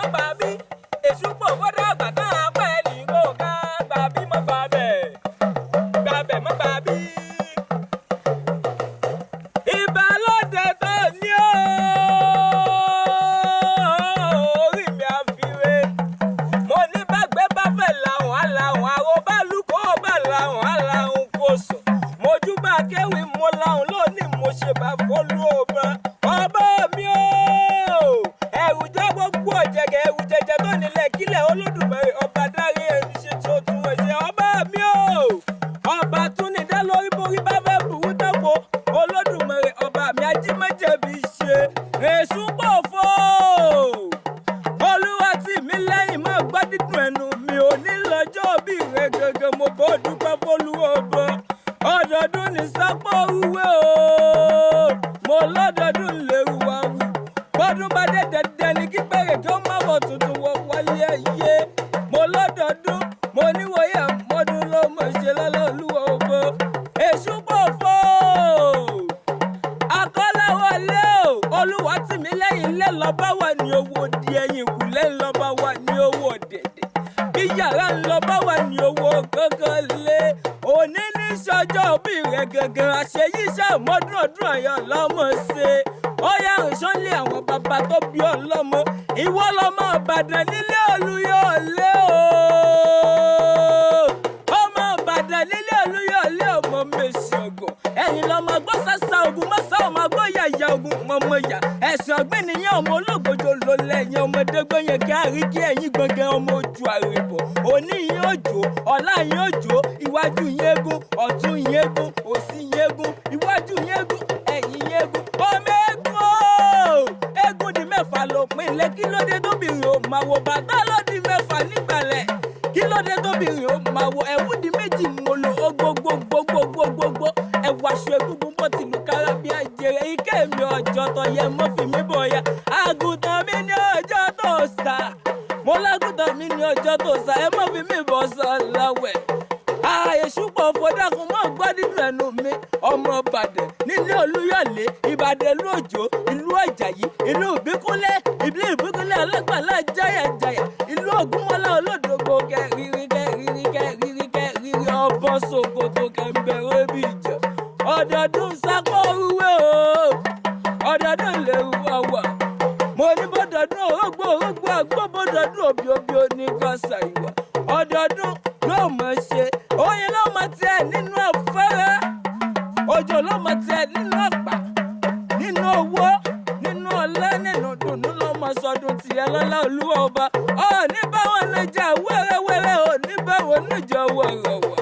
má bàbí èṣù pọ̀ fọ́dọ̀ bàtà pẹ́ ní kò ká bàbí má bàbẹ̀ má bàbí. Ìbálòdè tó ní orí mi àfiwé mo ní bàgbé bá fẹ́ làwọn àlàwọn àrò bá lùkọ́ bá làwọn àlàwọn kò sùn mojú bá kéwì mo làwọn lónìí mo ṣe bá fọ́lú ọba mi o ẹ̀rù jẹ́ gbogbo ọ̀jẹ̀gẹ̀ ẹ̀rù jẹjẹ tó nílẹ̀ kílẹ̀ Olódùmarè ọba dárí ẹni ṣe tó tún ẹ̀ṣẹ̀ ọba mi o ọba tún ní dá lórí borí bá fẹ́ burú tọ́pọ̀ Olódùmarè ọba mi ajímọ́jẹ̀bi ṣe èṣù pọ̀ fò Olúwa tì mí lẹ́yìn mọ́ gbọ́ dídùn ẹnu mi ò ní lọ́jọ́ bí rẹ̀ gẹ́gẹ́ mo bọ́ dúpẹ́ f'Olúwa ọba ọdọọdún ní sápọ̀ rúwé o mo lọ́dọọdún lérú wa wù bọ́dún bá dé dẹ̀dẹ̀ ní kí bẹ̀rẹ̀ kí ó má bọ̀ tuntun wọ wálé ẹ̀yẹ mo lọ́dọọdún mo níwòye àmọ́dún ló mọ̀ ṣe lọ́lọ́ Olúwa ọba èṣù pọ̀ fò akọ́láwọlé o Olúwa tì mí lẹ́yìn ilé lọ́ba wà ní owó di ẹ̀yìn ìkùlé lọ́ba wà ní owó dẹ̀dẹ̀ bí yàrá lọ́ba wà ní owó kankan lé òní ní sọjọ́ bí rẹ̀ gẹ́gẹ́ àṣeyí ṣàmọ́dún ọdún àyàn lọ́mọ ṣe ó yà ń sọ́lé àwọn bàbá tó bí ọlọ́mọ ìwọ lọ́mọ Ìbàdàn nílé Olúyọ̀lé o ọmọ Ìbàdàn nílé Olúyọ̀lé ọmọ Mèsì ọ̀gọ̀ ẹ̀yìn lọ́mọ gbọ́ sásá ogun mọ́sá ọmọ gbọ́ yàyà ogun mọ́mọ́yà ẹ̀sìn ọ̀gbìn nìyẹn ọmọ olóògbòjò ló lẹ́yìn ọmọdé gbẹ̀yìn káàrí kí ẹ̀yìn gbọ̀ngàn ọmọ ojú àrèbọ̀ òní yín òjò ọ̀la yín òjò iwájú yín eégún ọ̀tún yín eégún òsì yín eégún iwájú yín eégún ẹ̀yìn yín eégún ọmọ eégún o eégún di mẹ́fà lópin ilé kí ló dé tóbìnrin ò máa wo bàtà ló di mẹ́fà nígbàlẹ̀ kí ló dé tóbìnrin ò máa wo ẹ̀wù di méjì mo lò ó gbogbogbogbogbogbogbò ẹ̀wù aṣọ egúngún bó ti lù kára bí àjẹrẹ ike mi ọjọ́ tó yẹ mọ́ fi mí bọ̀ ya àgùntàn mi ní ọjọ́ tó sà mo lágùntàn mi ní ọjọ́ tó sà ẹ mọ́ fi mí bọ̀ sọ lọ́wẹ̀ èṣù pọ̀ fọdákun mọ́ gbọ́ nínú ẹnu mi ọmọ Ìbàdàn nílé Olúyọ̀lé Ìbàdàn ìlú Òjó ìlú Ọ̀jàyí ìlú Ìbíkúnlẹ̀ alágbàlá jáyàjáyà ìlú Ògúnmọ́lá olódògbò kẹrìírí ọbọ Sòkòtò kẹmbẹ̀rẹ̀ bí ìjà ọdọọdún sákòrúwé o ọdọọdún lèrú ọwà mo ní bọ́dọọdún orógbó àgbó bọ́dọọdún òbí oníkànsá ìwà ọdọọdún ló mọ̀ ṣe oyin ló mọ̀ tiẹ̀ nínú afẹ́rẹ́ òjò ló mọ̀ tiẹ̀ nínú ọ̀pá nínú owó nínú ọlá nínú dùnú ló mọ̀ sọdún tiẹ̀ lọ́lá Olúwa ọba ní báwọn lè jà wẹ́rẹ́wẹ́rẹ́ ní báwọn níjà wọ̀rọ̀wọ̀